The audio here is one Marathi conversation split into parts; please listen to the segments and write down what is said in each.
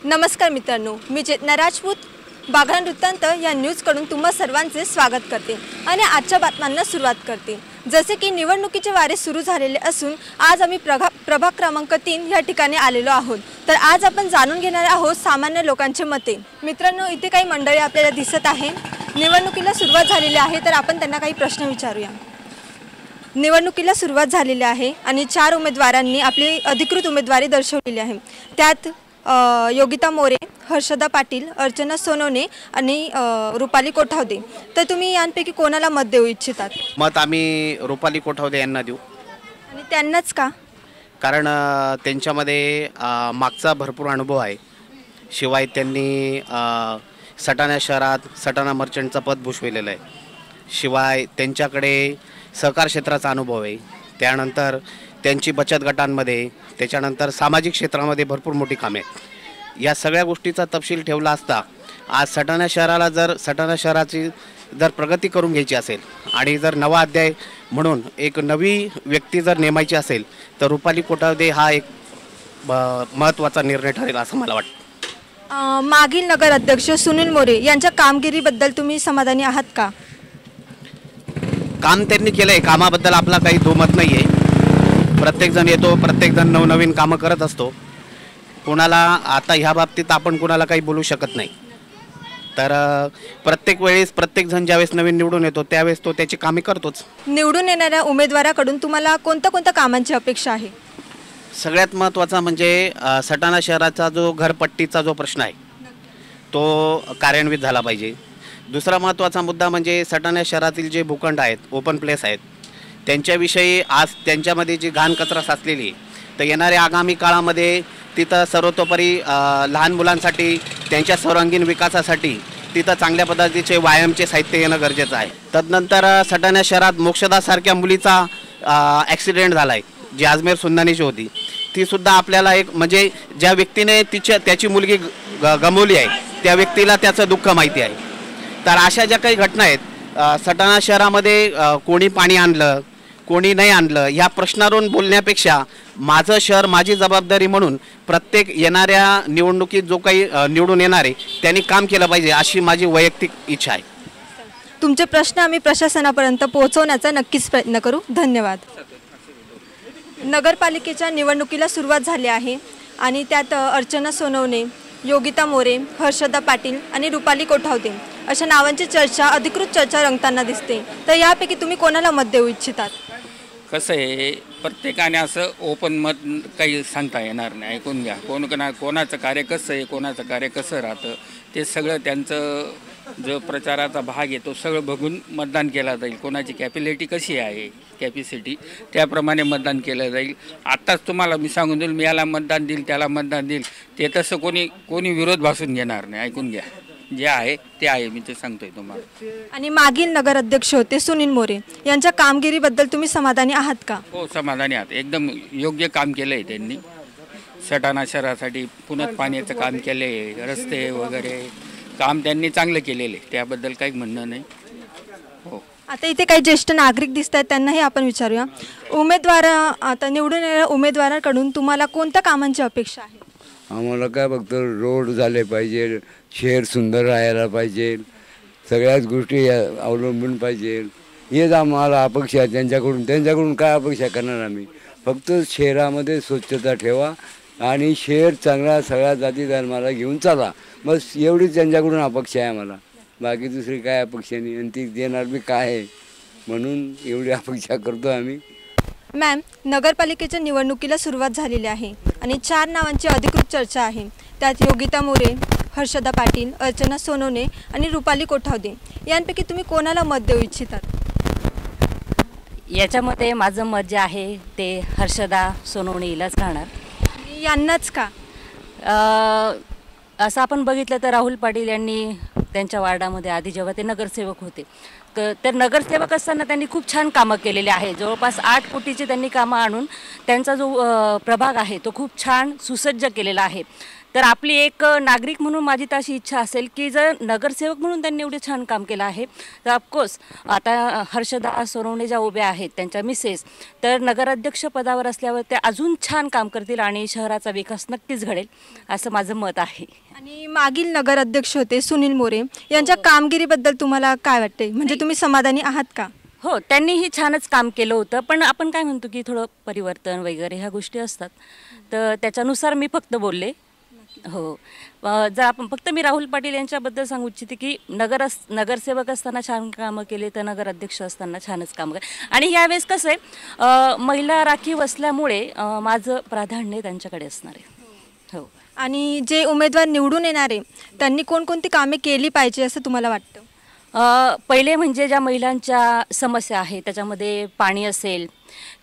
नमस्कार मित्रांनो, मी चेतना राजपूत बागरा वृत्तांत या न्यूजकडून तुम्हा सर्वांचे स्वागत करते आणि आजच्या बातम्यांना सुरुवात करते। जसे की निवडणुकीचे वारे सुरू झालेले असून आज आम्ही प्रभाग क्रमांक 3 या ठिकाणी आलेलो आहोत। तर आज आपण जाणून घेणार आहोत सामान्य लोकांचे मते। मित्रांनो, इथे काही मंडळी आपल्याला दिसत आहे। निवडणुकीला सुरुवात झालेली आहे, तर आपण त्यांना काही प्रश्न विचारूया। निवडणुकीला सुरुवात झालेली आहे आणि 4 उमेदवारांनी आपली अधिकृत उमेदवारी दर्शवलेली आहे। त्यात योगिता मोरे, हर्षदा पाटील, अर्चना सोनवणे आणि रुपाली कोठावदे। तर तुम्ही यांपैकी कोणाला मत देऊ इच्छितात? मत आम्ही रुपाली कोठावदे यांना देऊ। आणि त्यांनाच का? कारण त्यांच्यामध्ये मागचा भरपूर अनुभव आहे। शिवाय त्यांनी सटाणा शहरात सटाणा मर्चंटचं पद भूषविलेलं आहे। शिवाय त्यांच्याकडे सहकार क्षेत्राचा अनुभव आहे। त्यानंतर त्यांची बचत गटांमध्ये, त्याच्यानंतर सामाजिक क्षेत्रामध्ये भरपूर मोठी कामे आहेत। या सगळ्या गोष्टीचा तपशील ठेवला असता आज सटाणा शहराची जर प्रगती करून घ्यायची असेल आणि जर नवा अध्याय म्हणून एक नवी व्यक्ती जर नेमायची असेल तर रुपाली कोठावदे हा एक महत्त्वाचा निर्णय ठरेल असं मला वाटतं। मागील नगर अध्यक्ष सुनील मोरे यांच्या कामगिरीबद्दल तुम्ही समाधानी आहात का? काम त्यांनी केलं आहे, कामाबद्दल आपला काही दुमत नाही आहे। प्रत्येकजण येतो, प्रत्येकजण नवनवीन कामं करत असतो। कोणाला आता ह्या बाबतीत आपण कोणाला काही बोलू शकत नाही। तर प्रत्येक वेळेस प्रत्येकजण ज्यावेळेस नवीन निवडून येतो त्यावेळेस तो त्याची कामे करतोच। निवडून येणाऱ्या उमेदवाराकडून तुम्हाला कोणत्या कामांची अपेक्षा आहे? सगळ्यात महत्त्वाचा म्हणजे सटाणा शहराचा जो घरपट्टीचा जो प्रश्न आहे तो कार्यान्वित झाला पाहिजे। दुसरा महत्त्वाचा मुद्दा म्हणजे सटाणा शहरातील जे भूखंड आहेत, ओपन प्लेस आहेत, त्यांच्याविषयी आज त्यांच्यामध्ये जी घाण कचरा साचलेली आहे तर येणाऱ्या आगामी काळामध्ये तिथं सर्वतोपरी लहान मुलांसाठी त्यांच्या सर्वांगीण विकासासाठी तिथं चांगल्या पद्धतीचे व्यायामचे साहित्य येणं गरजेचं आहे। तदनंतर सटाणा शहरात मोक्षदासारख्या मुलीचा ॲक्सिडेंट झाला आहे, जी अजमेर सुंदानीची होती। तीसुद्धा आपल्याला एक म्हणजे ज्या व्यक्तीने त्याची मुलगी गमावली आहे त्या व्यक्तीला त्याचं दुःख माहिती आहे। तर अशा ज्या काही घटना आहेत सटाणा शहरामध्ये कोणी पाणी आणलं कोणी नाही आणलं या प्रश्नावरून बोलण्यापेक्षा माझं शहर माझी जबाबदारी म्हणून प्रत्येक येणाऱ्या निवडणुकीत जो काही निवडून येणारे त्यांनी काम केलं पाहिजे अशी माझी वैयक्तिक इच्छा आहे। तुमचे प्रश्न आम्ही प्रशासनापर्यंत पोहोचवण्याचा नक्कीच प्रयत्न करू। धन्यवाद। नगरपालिकेच्या निवडणुकीला सुरुवात झाली आहे आणि त्यात अर्चना सोनवणे, योगिता मोरे, हर्षदा पाटील आणि रुपाली कोठावदे अशा नावांची अधिकृत चर्चा रंगताना दिसते। तर यापैकी तुम्ही कोणाला मत देऊ इच्छितात? कसं आहे, प्रत्येकाने असं ओपन मत काही सांगता येणार नाही। ऐकून घ्या, कोणाचं कार्य कसं आहे, कोणाचं कार्य कसं राहतं ते सगळं त्यांचं जो प्रचाराचा भाग आहे तो सगळं बघून मतदान केलं जाईल। कोणाची कॅपॅसिटी कशी आहे, कॅपॅसिटी त्याप्रमाणे मतदान केलं जाईल। आत्ताच तुम्हाला मी सांगून देईल, मी याला मतदान देईल त्याला मतदान देईल ते तसं कोणी विरोध भासून घेणार नाही। ऐकून घ्या, जे आहे ते आहे, मी ते सांगतोय तुम्हाला। आणि मागील नगर अध्यक्ष होते सुनील मोरे यांच्या कामगिरीबद्दल तुम्ही समाधानी आहात का? हो, समाधानी आहात। एकदम योग्य काम केलं आहे त्यांनी। सटाणा शहरासाठी पुण्यात पाण्याचं काम केलं आहे, रस्ते वगैरे काम त्यांनी चांगलं केलेलं आहे, त्याबद्दल काही म्हणणं नाही। हो, आता इथे काही ज्येष्ठ नागरिक दिसत आहेत, त्यांनाही आपण विचारूया। आता निवडून येणाऱ्या उमेदवाराकडून तुम्हाला कोणत्या कामांची अपेक्षा आहे? आम्हाला काय फक्त रोड झाले पाहिजे, शहर सुंदर राहायला पाहिजे, सगळ्याच गोष्टी अवलंबून पाहिजे, हेच आम्हाला अपेक्षा आहे त्यांच्याकडून काय अपेक्षा करणार आम्ही? फक्त शहरामध्ये स्वच्छता ठेवा आणि शहर चांगला सगळ्या जाती धर्माला घेऊन चाला, बस एवढीच त्यांच्याकडून अपेक्षा आहे आम्हाला। बाकी दुसरी काय अपेक्षा नाही आणि ती देणार बी काय आहे म्हणून एवढी अपेक्षा करतो आम्ही। मॅम, नगरपालिकेच्या निवडणुकीला सुरुवात झालेली आहे आणि 4 नावांची अधिकृत चर्चा आहे। त्यात योगिता मोरे, हर्षदा पाटील, अर्चना सोनवणे आणि रुपाली कोठावदे यांपैकी तुम्ही कोणाला मत देऊ इच्छितात? याच्यामध्ये माझं मत जे आहे ते हर्षदा सोनवणेलाच राहणार। यांनाच का? असं आपण बघितलं तर राहुल पाटील यांनी त्यांच्या वार्डामध्ये आधी जेव्हा ते नगरसेवक होते तर नगरसेवक असताना त्यांनी खूप छान कामं केलेली आहे. जवळपास 8 कोटीचे त्यांनी कामं आणून त्यांचा जो प्रभाग आहे तो खूप छान सुसज्ज केलेला आहे. तर आपली एक नागरिक म्हणून माझी तर अशी इच्छा असेल की जर नगरसेवक म्हणून त्यांनी एवढे छान काम केलं आहे तर ऑफकोर्स आता हर्षदा सोनवणे ज्या उभ्या आहेत त्यांच्या मिसेस तर नगराध्यक्ष पदावर असल्यावर ते अजून छान काम करतील आणि शहराचा विकास नक्कीच घडेल असं माझं मत आहे. आणि मागील नगराध्यक्ष होते सुनील मोरे यांच्या कामगिरीबद्दल तुम्हाला काय वाटते, म्हणजे तुम्ही समाधानी आहात का? हो, त्यांनीही छानच काम केलं होतं, पण आपण काय म्हणतो की थोडं परिवर्तन वगैरे ह्या गोष्टी असतात तर त्याच्यानुसार मी फक्त बोलले. हो, जर आपण फक्त मी राहुल पाटील यांच्याबद्दल सांगू इच्छिते की नगरसेवक असताना छान कामं केले तर नगराध्यक्ष असताना छानच काम केले. आणि यावेळेस कसं आहे महिला राखीव असल्यामुळे माझं प्राधान्य त्यांच्याकडे असणार आहे. हो. आणि जे उमेदवार निवडून येणारे त्यांनी कोणकोणती कामे केली पाहिजे असं तुम्हाला वाटतं? पहिले म्हणजे ज्या महिलांच्या समस्या आहे त्याच्यामध्ये पाणी असेल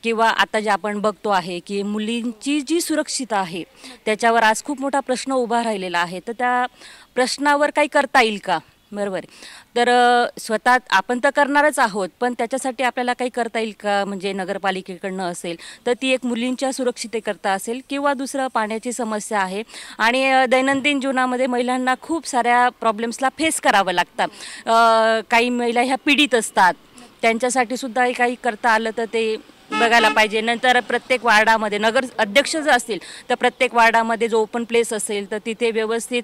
किंवा आता जे आपण बघतो आहे की मुलींची जी सुरक्षितता आहे त्याच्यावर आज खूप मोठा प्रश्न उभा राहिलेला आहे. तर त्या प्रश्नावर काही करता येईल का? बरोबर आहे. तर स्वतः आपण तर करणारच आहोत पण त्याच्यासाठी आपल्याला काही करता येईल का, म्हणजे नगरपालिकेकडनं असेल तर ती एक मुलींच्या सुरक्षिततेकरता असेल किंवा दुसरं पाण्याची समस्या आहे. आणि दैनंदिन जीवनामध्ये महिलांना खूप साऱ्या प्रॉब्लेम्सला फेस करावं लागतं. काही महिला ह्या पीडित असतात त्यांच्यासाठी सुद्धा काही करता आलं तर ते बघायला पाहिजे. नंतर प्रत्येक वार्डामध्ये नगर अध्यक्ष जर असतील तर प्रत्येक वार्डामध्ये जो ओपन प्लेस असेल तर तिथे व्यवस्थित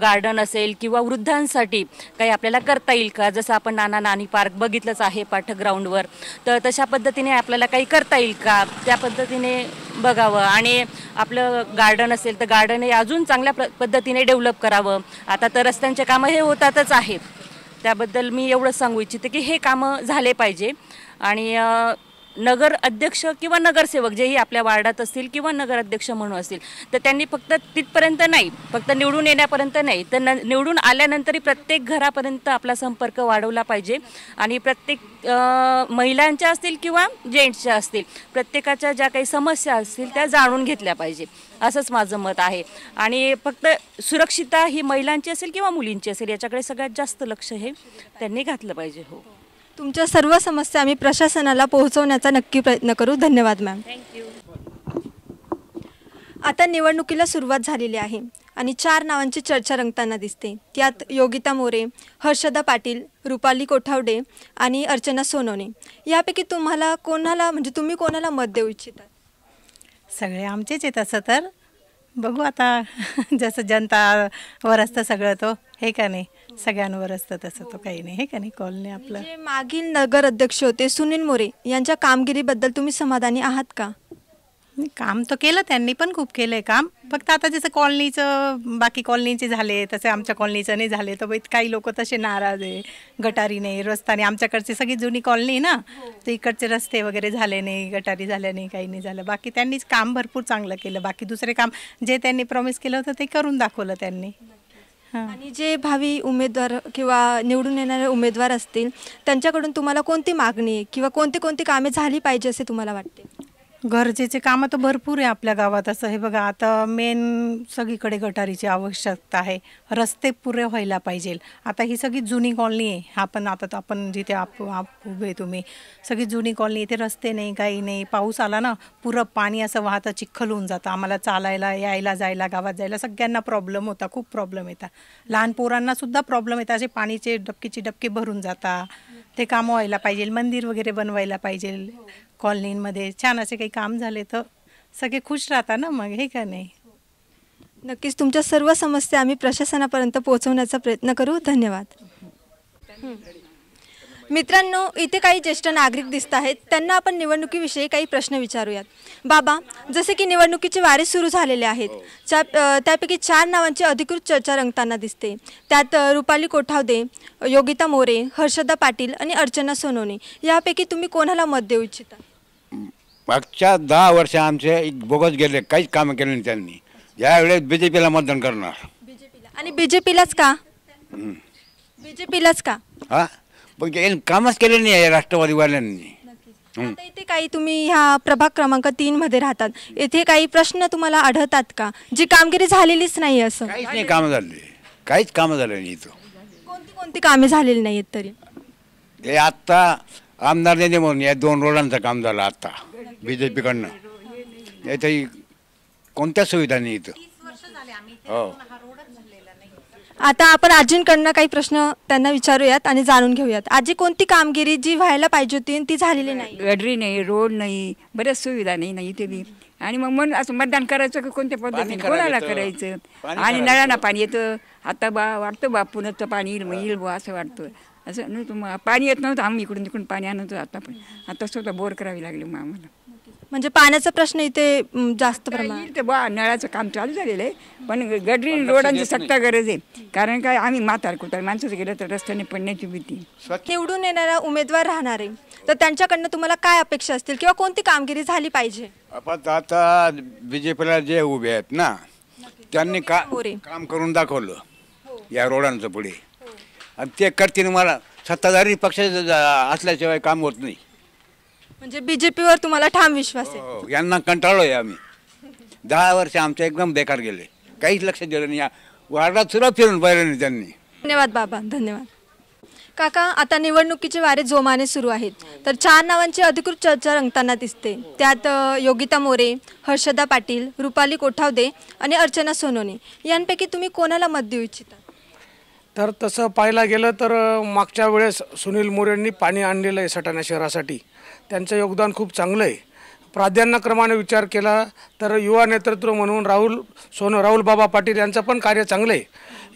गार्डन असेल किंवा वृद्धांसाठी काही आपल्याला करता येईल का, जसं आपण नाना नानी पार्क बघितलंच आहे पाठक ग्राउंडवर, तर तशा पद्धतीने आपल्याला काही करता येईल का त्या पद्धतीने बघावं. आणि आपलं गार्डन असेल तर गार्डन हे अजून चांगल्या पद्धतीने डेव्हलप करावं. आता तर रस्त्यांचे कामं हे होतातच आहेत, त्याबद्दल मी एवढंच सांगू इच्छिते की हे कामं झाले पाहिजे. आणि नगर अध्यक्ष किंवा नगरसेवक जेही आपल्या वार्डात असतील किंवा नगराध्यक्ष म्हणून असतील तर त्यांनी फक्त तिथपर्यंत नाही, फक्त निवडून येण्यापर्यंत नाही तर निवडून आल्यानंतरही प्रत्येक घरापर्यंत आपला संपर्क वाढवला पाहिजे. आणि प्रत्येक महिलांच्या असतील किंवा जेंट्सच्या असतील प्रत्येकाच्या ज्या काही समस्या असतील त्या जाणून घेतल्या पाहिजे असंच माझं मत आहे. आणि फक्त सुरक्षितता ही महिलांची असेल किंवा मुलींची असेल याच्याकडे सगळ्यात जास्त लक्ष हे त्यांनी घातलं पाहिजे. हो, तुमच्या सर्व समस्या आम्ही प्रशासनाला पोहोचवण्याचा नक्की प्रयत्न करू. धन्यवाद मॅम. थँक्यू. आता निवडणुकीला सुरुवात झालेली आहे आणि 4 नावांची चर्चा रंगताना दिसते. त्यात योगिता मोरे, हर्षदा पाटील, रुपाली कोठावडे आणि अर्चना सोनवणे. यापैकी तुम्हाला कोणाला, म्हणजे तुम्ही कोणाला मत देऊ इच्छिता? सगळे आमचेच आहेत असं तर बघू आता जसं जनतावर असतं सगळं तो हे का नाही, सगळ्यांवर असतं तसं तो काही नाही हे का नाही. कॉलनी आपलं जे मागील नगर अध्यक्ष होते सुनील मोरे यांच्या कामगिरीबद्दल तुम्ही समाधानी आहात का? काम तर केलं त्यांनी, पण खूप केलं आहे काम. फक्त आता जसं कॉलनीचं बाकी कॉलनीचे झाले तसे आमच्या कॉलनीचं नाही झाले तर काही लोक तसे नाराज आहे. गटारी नाही, रस्ता नाही. आमच्याकडची सगळी जुनी कॉलनी ना तर इकडचे रस्ते वगैरे झाले नाही, गटारी झाल्या नाही, काही नाही झालं. बाकी त्यांनीच काम भरपूर चांगलं केलं. बाकी दुसरे काम जे त्यांनी प्रॉमिस केलं होतं ते करून दाखवलं त्यांनी. आणि जे भावी उमेदवार किंवा निवडून येणारे उमेदवार असतील त्यांच्याकडून तुम्हाला कोणती मागणी किंवा कोणती कामे झाली पाहिजे असे तुम्हाला वाटते? गरजेचे कामं तर भरपूर आहे आपल्या गावात. असं हे बघा आता मेन सगळीकडे गटारीची आवश्यकता आहे. रस्ते पुरे व्हायला पाहिजे. आता ही सगळी जुनी कॉलनी आहे. आपण जिथे उभे तुम्ही सगळी जुनी कॉलनी, इथे रस्ते नाही, काही नाही. पाऊस आला ना पुरं पाणी असं वाहतं, चिखल होऊन जातं. आम्हाला चालायला यायला जायला गावात जायला सगळ्यांना प्रॉब्लेम होता, खूप प्रॉब्लेम येतात. लहान पोरांना सुद्धा प्रॉब्लेम येतात. असे पाणीचे डबके भरून जातात. ते कामं व्हायला पाहिजे. मंदिर वगैरे बनवायला पाहिजे कॉलनीमध्ये. छान असे काही काम झाले तर सगळे खुश राहतात ना मग हे का नाही. नक्कीच तुमच्या सर्व समस्या आम्ही प्रशासनापर्यंत पोहोचवण्याचा प्रयत्न करू. धन्यवाद. मित्रांनो, इथे काही ज्येष्ठ नागरिक दिसत आहेत. त्यांना आपण निवडणुकीविषयी काही प्रश्न विचारूयात. बाबा, जसे की निवडणुकीचे वारे सुरू झालेले आहेत त्यापैकी 4 नावांची अधिकृत चर्चा रंगताना दिसते. त्यात रुपाली कोठावदे, योगिता मोरे, हर्षदा पाटील आणि अर्चना सोनवणे. यापैकी तुम्ही कोणाला मत देऊ इच्छिता? मागच्या 10 वर्ष आमचे बोगस गेले, काहीच कामं केले नाही त्यांनी. यावेळेस BJPला मतदान करणार. आणि BJPलाच का? BJPलाच का? हां, पण कामच केले नाही आहे राष्ट्रवादीवाल्यांनी. आता इथे काही तुम्ही ह्या प्रभाग क्रमांक 3 मध्ये राहतात, इथे काही प्रश्न तुम्हाला आढळतात का जी कामगिरी झालेलीच नाही? असं काहीच नाही कामं झाले, काहीच कामं झाले नाही. इथं कोणती कामे झालेली नाहीत तरी? हे आत्ता आमदार नेते म्हणून या 2 रोडांचं काम झालं आत्ता BJPकडनं. याच्याही कोणत्या सुविधा नाही इथं. हो. आता आपण आजींकडनं काही प्रश्न त्यांना विचारूयात आणि जाणून घेऊयात. आजी, कोणती कामगिरी जी व्हायला पाहिजे होती ती झालेली नाही? गडरी नाही, रोड नाही, बऱ्याच सुविधा नाही इथे बी. आणि मग असं मतदान करायचं की कोणत्या पद्धतीने कोणाला करायचं. आणि नळाला पाणी येतं. आता वाटतं पुण्याचं पाणी येईल असं वाटतं. असं नव्हतं, पाणी येत नव्हतं. आम्ही इकडून तिकडून पाणी आणतो आता स्वतः बोर करावी लागली मग आम्हाला. म्हणजे पाण्याचा प्रश्न इथे जास्त प्रमाणात. नळाचं काम चालू झालेलं आहे, पण गडरी रोडांची सत्ता गरज आहे. कारण काय, आम्ही म्हातार माणसाचं गेलं तर रस्त्याने पडण्याची भीती. निवडून येणारा उमेदवार राहणार आहे, तर त्यांच्याकडनं तुम्हाला काय अपेक्षा असतील किंवा कोणती कामगिरी झाली पाहिजे? आता BJPला जे उभे आहेत ना, त्यांनी काम करून दाखवलं या रोडांचं पुढे. आणि ते करतील. मला सत्ताधारी पक्ष असल्याशिवाय काम होत नाही. म्हणजे BJPवर तुम्हाला ठाम विश्वास आहे? यांना कंटाळलोय आम्ही. 10 वर्ष आमच्या एकदम बेकार गेले, काहीच लक्ष दिलं नाही. वार्डात सुद्धा फिरून पाहिलं नाही त्यांनी. धन्यवाद बाबा, धन्यवाद. काका, आता निवडणुकीचे वारे जोमाने सुरू आहेत, तर 4 नावांची अधिकृत चर्चा रंगताना दिसते. त्यात योगिता मोरे, हर्षदा पाटील, रुपाली कोठावदे आणि अर्चना सोनवणे. यांपैकी तुम्ही कोणाला मत देऊ इच्छिता? तर तसं पाहायला गेलं तर मागच्या वेळेस सुनील मोरेंनी पाणी आणलेलं आहे सटाणा शहरासाठी. त्यांचं योगदान खूप चांगलं आहे. प्राधान्यक्रमाने विचार केला तर युवा नेतृत्व म्हणून राहुल बाबा पाटील यांचं पण कार्य चांगलं आहे.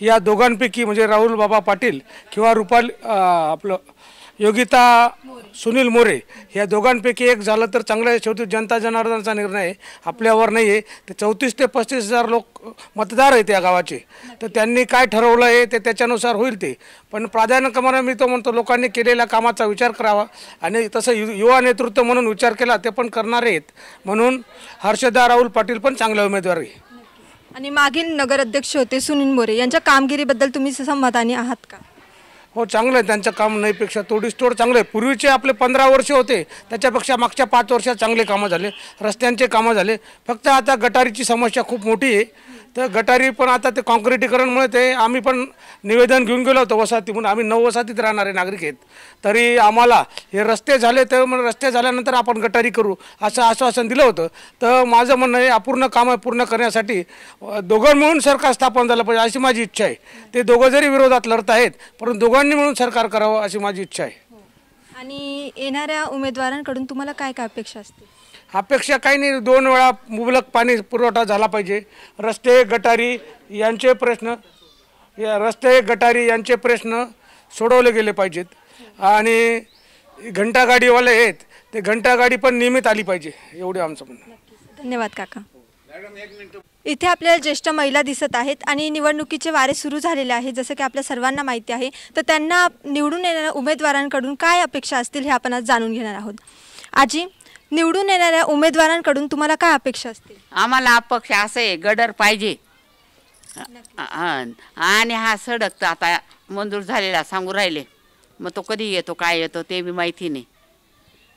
या दोघांपैकी म्हणजे राहुल बाबा पाटील किंवा योगिता सुनील मोरे या दोघांपैकी एक झालं तर चांगलं आहे. शेवटी जनता जनार्दनाचा निर्णय आहे, आपल्यावर नाही आहे. ते 34 ते 35 हजार लोक मतदार आहेत या गावाचे. तर त्यांनी काय ठरवलं आहे ते त्याच्यानुसार होईल ते. पण प्राधान्यक्रमाने मी तो म्हणतो लोकांनी केलेल्या कामाचा विचार करावा. आणि तसं युवा नेतृत्व म्हणून विचार केला ते पण करणारे आहेत. म्हणून हर्षदा राहुल पाटील पण चांगले उमेदवार आहे. आणि मागील नगराध्यक्ष होते सुनील मोरे, यांच्या कामगिरीबद्दल तुम्ही समाधानी आहात का? हो, चांगलं आहे. त्यांचं काम नाहीपेक्षा तोडीसतोड चांगलं आहे. पूर्वीचे आपले 15 वर्ष होते, त्याच्यापेक्षा मागच्या 5 वर्षात चांगले कामं झाले. रस्त्यांचे कामं झाले. फक्त आता गटारीची समस्या खूप मोठी आहे. तर गटारी पण आता ते काँक्रिटीकरणमुळे ते आम्ही पण निवेदन घेऊन गेलो होतो वसाहती म्हणून. आम्ही 9 वसाहतीत राहणारे नागरिक आहेत. तरी आम्हाला हे रस्ते झाले तर मग रस्ते झाल्यानंतर आपण गटारी करू असं आश्वासन दिलं होतं. तर माझं म्हणणं आहे अपूर्ण कामं पूर्ण करण्यासाठी दोघं मिळून सरकार स्थापन झालं पाहिजे अशी माझी इच्छा आहे. ते दोघं जरी विरोधात लढत आहेत परंतु दोघांनी मिळून सरकार करावं अशी माझी इच्छा आहे. आणि येणाऱ्या उमेदवारांकडून तुम्हाला काय काय अपेक्षा असतील? अपेक्षा काही नाही. 2 वेळा मुबलक पाणी पुरवठा झाला पाहिजे. रस्ते गटारी यांचे प्रश्न सोडवले गेले पाहिजेत. आणि घंटागाडीवाले आहेत ते घंटागाडी पण नियमित आली पाहिजे, एवढे आमचं म्हणणं. धन्यवाद काका. इथे आपल्याला ज्येष्ठ महिला दिसत आहेत आणि निवडणुकीचे वारे सुरू झालेले आहे जसं की आपल्या सर्वांना माहिती आहे. तर त्यांना निवडून येणाऱ्या उमेदवारांकडून काय अपेक्षा असतील हे आपण आज जाणून घेणार आहोत. आजी, निवडून येणाऱ्या उमेदवारांकडून तुम्हाला काय अपेक्षा असतील? आम्हाला अपेक्षा असं आहे, गडर पाहिजे. आणि हा सडक तर आता मंजूर झालेला सांगू राहिले, मग तो कधी येतो काय येतो ते बी माहिती नाही.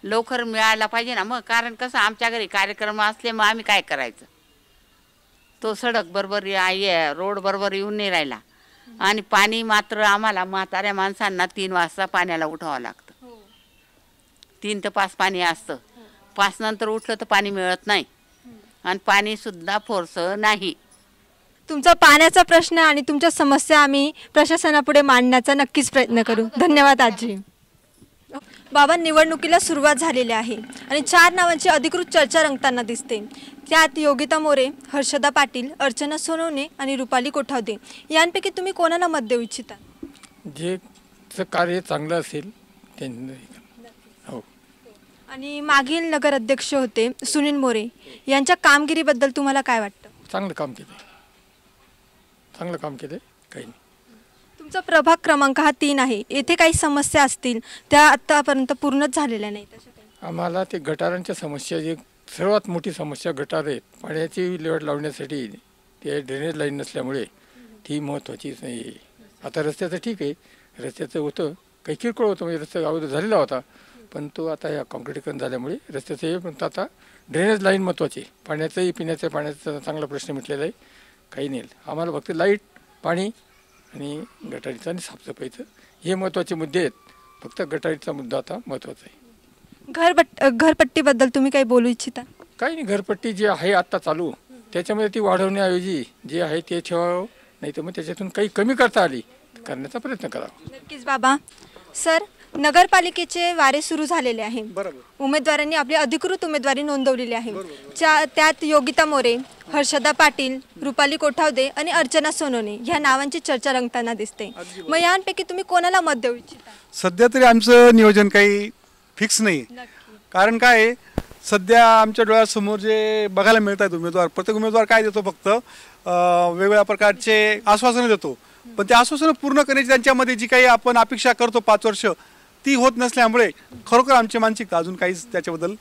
लवकर मिळायला पाहिजे ना. मग कारण कसं आमच्या घरी कार्यक्रम असले मग आम्ही काय करायचं. तो सडक बरोबर रोड बरोबर येऊन नाही राहिला. आणि पाणी मात्र आम्हाला म्हाताऱ्या माणसांना 3 वाजता पाण्याला उठावं लागतं. 3 ते 5 पाणी असतं. 5 नंतर उठलं तर पाणी मिळत नाही. आणि पाणी सुद्धा फोर्स नाही. तुमचा पाण्याचा प्रश्न आणि तुमच्या समस्या आम्ही प्रशासनापुढे मांडण्याचा नक्कीच प्रयत्न करू. धन्यवाद आजी. बाबा, निवडणुकीला सुरुवात झालेली आहे आणि 4 नावांची अधिकृत चर्चा रंगताना दिसते. त्यात योगिता मोरे, हर्षदा पाटील, अर्चना सोनवणे आणि रुपाली कोठावदे. यांपैकी तुम्ही कोणाला मत देऊ इच्छिता? जे कार्य चांगलं असेल त्यांनी. हो. आणि मागील नगराध्यक्ष होते सुनील मोरे, यांच्या कामगिरीबद्दल तुम्हाला काय वाटतं? चांगलं काम केलं काही नाही. तुमचा प्रभाग क्रमांक हा 3 आहे. येथे काही समस्या असतील त्या आतापर्यंत पूर्णच झालेल्या नाहीत. आम्हाला ते गटारांच्या समस्या, जी सर्वात मोठी समस्या गटार आहेत. पाण्याची विल्हेवाट लावण्यासाठी ते ड्रेनेज लाईन नसल्यामुळे ती महत्त्वाचीच नाही. आता रस्त्याचं ठीक आहे, रस्त्याचं होतं काही किरकोळ होतं, म्हणजे रस्ता अगोदर झालेला होता. पण तो आता या काँक्रिटीकरण झाल्यामुळे रस्त्याचं हे पण आता ड्रेनेज लाईन महत्त्वाची. पाण्याचंही पिण्याच्या पाण्याचा चांगला प्रश्न मिटलेला आहे. काही नाही. आम्हाला फक्त लाईट, पाणी आणि गटारीचं आणि साफसफाईचं हे महत्त्वाचे मुद्दे आहेत. फक्त गटारीचा मुद्दा आता महत्त्वाचा आहे. घरपट्टीबद्दल तुम्ही काही बोलू इच्छिता? काही नाही, घरपट्टी जी आहे आत्ता चालू त्याच्यामध्ये ती वाढवण्याऐवजी जे आहे ते ठेवावं, नाही तर मग त्याच्यातून काही कमी करता आली तर करण्याचा प्रयत्न करावा. नक्कीच बाबा. सर, नगरपालिकेचे वारे सुरू झालेले आहे. बरोबर. उमेदवारांनी आपली अधिकृत उमेदवारी नोंदवलेली आहे. त्यात योगिता मोरे, हर्षदा पाटील, रुपाली कोठावदे आणि अर्चना सोनवणे ह्या नावांची चर्चा रंगताना दिसते. मग यांपैकी तुम्ही कोणाला मत देऊ इच्छिता? सध्या तरी आमचं नियोजन काही फिक्स नाही. कारण काय आहे, सध्या आमच्या डोळ्यासमोर जे बघायला मिळत आहेत उमेदवार, प्रत्येक उमेदवार काय देतो, फक्त वेगवेगळ्या प्रकारचे आश्वासनं देतो. पण ते आश्वासनं पूर्ण करण्याची त्यांच्यामध्ये जी काही आपण अपेक्षा करतो 5 वर्ष, ती होत नसल्यामुळे खरोखर आमची मानसिकता अजून काहीच त्याच्याबद्दल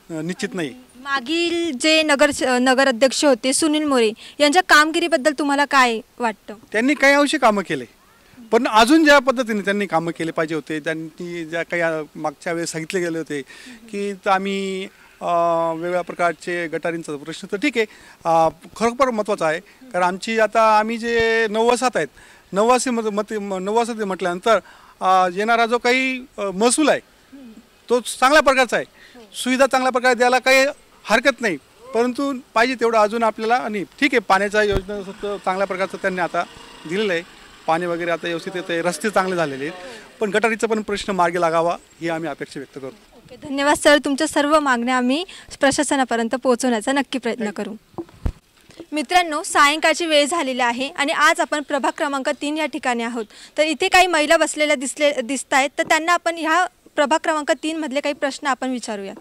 निश्चित नाही. मागील जे नगराध्यक्ष होते सुनील मोरे यांच्या कामगिरीबद्दल तुम्हाला काय वाटतं? त्यांनी काही अंशी कामं केले, पण अजून ज्या पद्धतीने त्यांनी कामं केले पाहिजे होते, त्यांनी ज्या काही मागच्या वेळेस सांगितले गेले होते की आम्ही वेगवेगळ्या प्रकारचे गटारींचा प्रश्न, तर ठीक आहे, खरोखर महत्त्वाचा आहे. कारण आम्ही जे 9 वसाहत आहेत, 9 वसाहती म्हटल्यानंतर येणारा जो काही महसूल आहे तो चांगल्या प्रकारचा आहे. सुविधा चांगल्या प्रकारे द्यायला काही हरकत नाही, परंतु पाहिजे तेवढं अजून आपल्याला. आणि ठीक आहे, पाण्याचा योजना चांगल्या प्रकारचं त्यांनी आता दिलेलं आहे, पाणी वगैरे आता व्यवस्थित येते, रस्ते चांगले झालेले आहेत, पण गटारीचा पण प्रश्न मार्गी लागावा ही आम्ही अपेक्षा व्यक्त करतो. ओके, धन्यवाद सर. तुमच्या सर्व मागण्या आम्ही प्रशासनापर्यंत पोहोचवण्याचा नक्की प्रयत्न करू. मित्रांनो, सायंकाळची वेळ झालेली आहे आणि आज आपण प्रभाग क्रमांक 3 या ठिकाणी आहोत. तर इथे काही महिला बसलेल्या दिसत आहेत, तर त्यांना आपण ह्या प्रभाग क्रमांक 3 मधले काही प्रश्न आपण विचारूयात.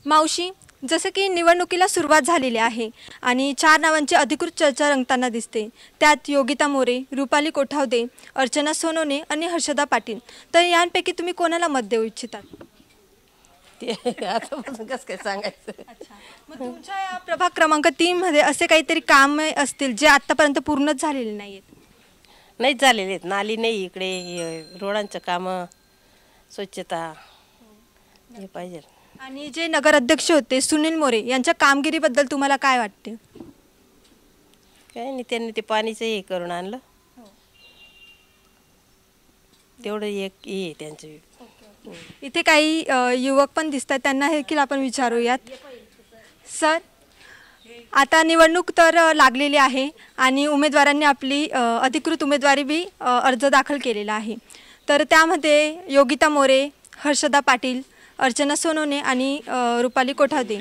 मावशी, जसं की निवडणुकीला सुरुवात झालेली आहे आणि 4 नावांची अधिकृत चर्चा रंगताना दिसते. त्यात योगिता मोरे, रुपाली कोठावदे, अर्चना सोनवणे आणि हर्षदा पाटील. तर यांपैकी तुम्ही कोणाला मत देऊ इच्छितात? आतापासून कसं काय सांगायचं. मग तुमच्या या प्रभाग क्रमांक 3 मध्ये असे काहीतरी कामे असतील जे आतापर्यंत पूर्णच झालेले नाहीत? नाहीच झालेले आहेत. नाली नाही इकडे, रोडांचं कामं, स्वच्छता हे पाहिजे. आणि जे नगराध्यक्ष होते सुनील मोरे यांच्या कामगिरीबद्दल तुम्हाला काय वाटते? काय नाही, त्यांनी ते पाणीचं हे करून आणलं, तेवढं एक हे त्यांचं. इथे काही युवक पण दिसतात, त्यांना देखील आपण विचारूयात. सर, आता निवडणूक तर लागलेली आहे आणि उमेदवारांनी आपली अधिकृत उमेदवारी बी अर्ज दाखल केलेला आहे. तर त्यामध्ये योगिता मोरे, हर्षदा पाटील, अर्चना सोनवणे आणि रुपाली कोठावदे.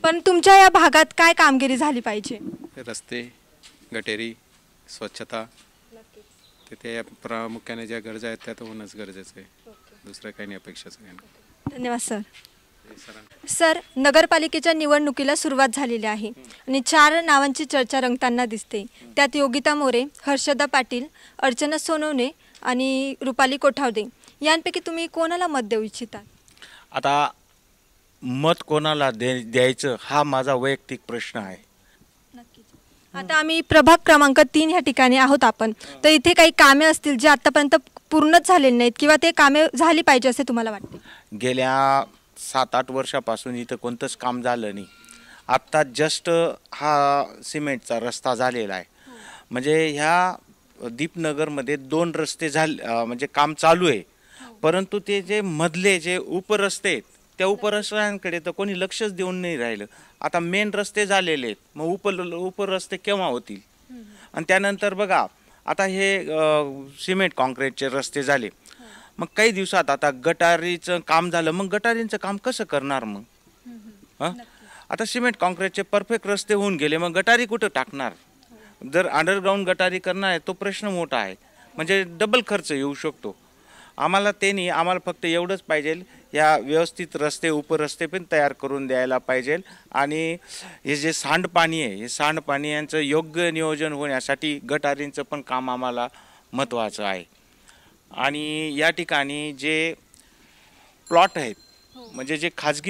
पण तुमच्या या भागात काय कामगिरी झाली पाहिजे? रस्ते, गटेरी, स्वच्छता, ते प्रामुख्याने ज्या गरजा आहेत त्या तर होणंच गरजेचं आहे. दुसरं काही नाही अपेक्षाच नाही. धन्यवाद सर. सर, नगरपालिकेच्या निवडणुकीला सुरुवात झालेली आहे आणि 4 नावांची चर्चा रंगताना दिसते. त्यात योगिता मोरे, हर्षदा पाटील, अर्चना सोनवणे आणि रुपाली कोठावदे. यांपैकी तुम्ही कोणाला मत देऊ इच्छिता? आता मत कोणाला द्यायचं हा माझा वैयक्तिक प्रश्न आहे. आता आम्ही प्रभाग क्रमांक 3 या ठिकाणी आहोत आपण. तर इथे काही कामे असतील जे आतापर्यंत पूर्णच झालेले नाहीत किंवा ते कामे झाली पाहिजे असे तुम्हाला वाटते? गेल्या 7-8 वर्षापासून इथं कोणतंच काम झालं नाही. आत्ता जस्ट हा सिमेंटचा रस्ता झालेला आहे. म्हणजे ह्या दीपनगरमध्ये 2 रस्ते झाले, म्हणजे काम चालू आहे, परंतु ते जे मधले जे उपरस्ते आहेत त्या उपरस्त्यांकडे तर कोणी लक्षच देऊन नाही राहिलं. आता मेन रस्ते झालेले आहेत, मग उपरस्ते केव्हा होतील? आणि त्यानंतर बघा, आता हे सिमेंट कॉन्क्रीटचे रस्ते झाले, मग काही दिवसात आता गटारीचं काम झालं, मग गटारींचं काम कसं करणार मग? आता सिमेंट कॉन्क्रीटचे परफेक्ट रस्ते होऊन गेले, मग गटारी कुठं टाकणार? जर अंडरग्राऊंड गटारी करणार आहे तो प्रश्न मोठा आहे, म्हणजे डबल खर्च येऊ शकतो. आम्हाला ते नाही, आम्हाला फक्त एवढंच पाहिजे, या व्यवस्थित रस्ते उपरस्ते पण तयार करून द्यायला पाहिजे. आणि हे जे सांडपाणी आहे, हे सांडपाणी यांचं योग्य नियोजन होण्यासाठी गटारींचं पण काम आम्हाला महत्त्वाचं आहे. आणि या ठिकाणी जे प्लॉट आहेत, म्हणजे जे खाजगी